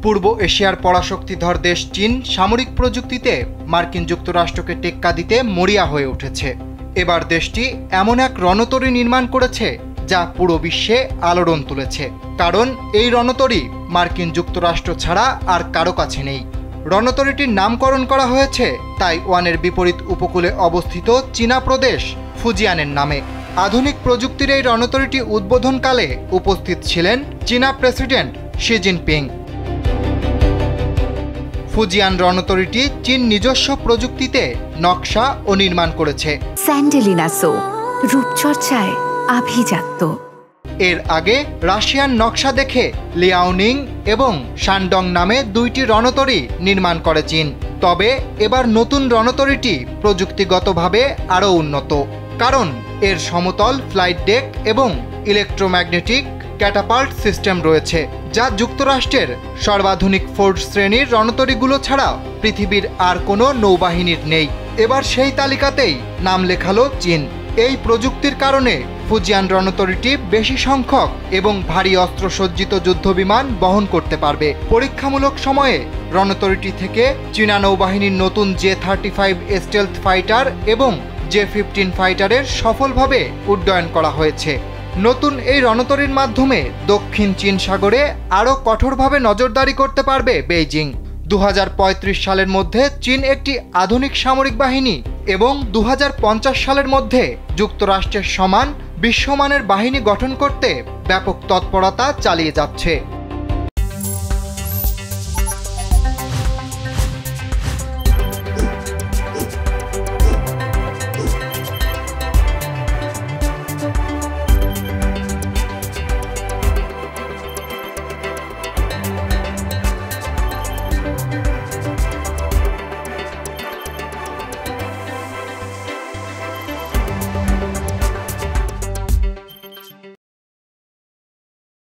পূর্ব এশিয়ার পরাশক্তিধর দেশ চীন সামরিক প্রযুক্তিতে মার্কিন যুক্তরাষ্ট্রকে টেক্কা দিতে মরিয়া হয়ে উঠেছে। এবার দেশটি এমন এক রণতরী নির্মাণ করেছে যা পুরো বিশ্বে আলোড়ন তুলেছে। কারণ এই রণতরী মার্কিন যুক্তরাষ্ট্র ছাড়া আর কারো কাছে নেই। রণতরীটির নামকরণ করা হয়েছে তাইওয়ানের বিপরীত উপকূলে অবস্থিত চীনা প্রদেশ ফুজিয়ানের নামে। আধুনিক প্রযুক্তির এই রণতরীটি উদ্বোধনকালে উপস্থিত ছিলেন চীনা প্রেসিডেন্ট শি জিনপিং। ফুজিয়ান রণতরীটি চীন নিজস্ব প্রযুক্তিতে নকশা ও নির্মাণ করেছে। স্যান্ডেলিনা সো, রূপচর্চায় আভিজাত্য। এর আগে রাশিয়ান নকশা দেখে লিয়াওনিং এবং শানডং নামে দুইটি রণতরী নির্মাণ করে চীন। তবে এবার নতুন রণতরীটি প্রযুক্তিগতভাবে আরও উন্নত, কারণ এর সমতল ফ্লাইট ডেক এবং ইলেকট্রোম্যাগনেটিক ক্যাটাপাল্ট সিস্টেম রয়েছে, যা যুক্তরাষ্ট্রের সর্বাধুনিক ফোর্ড শ্রেণীর রণতরীগুলো ছাড়া পৃথিবীর আর কোনো নৌবাহিনীর নেই। এবার সেই তালিকাতেই নাম লেখালো চীন। এই প্রযুক্তির কারণে ফুজিয়ান রণতরীটি বেশি সংখ্যক এবং ভারী অস্ত্রসজ্জিত যুদ্ধবিমান বহন করতে পারবে। পরীক্ষামূলক সময়ে রণতরীটি থেকে চীনা নৌবাহিনীর নতুন J-35 স্টেলথ ফাইটার এবং J-15 ফাইটারের সফলভাবে উড্ডয়ন করা হয়েছে। নতুন এই রণতরীর মাধ্যমে দক্ষিণ চীন সাগরে আরও কঠোরভাবে নজরদারি করতে পারবে বেইজিং। 2035 সালের মধ্যে চীন একটি আধুনিক সামরিক বাহিনী এবং 2050 সালের মধ্যে যুক্তরাষ্ট্রের সমান বিশ্বমানের বাহিনী গঠন করতে ব্যাপক তৎপরতা চালিয়ে যাচ্ছে।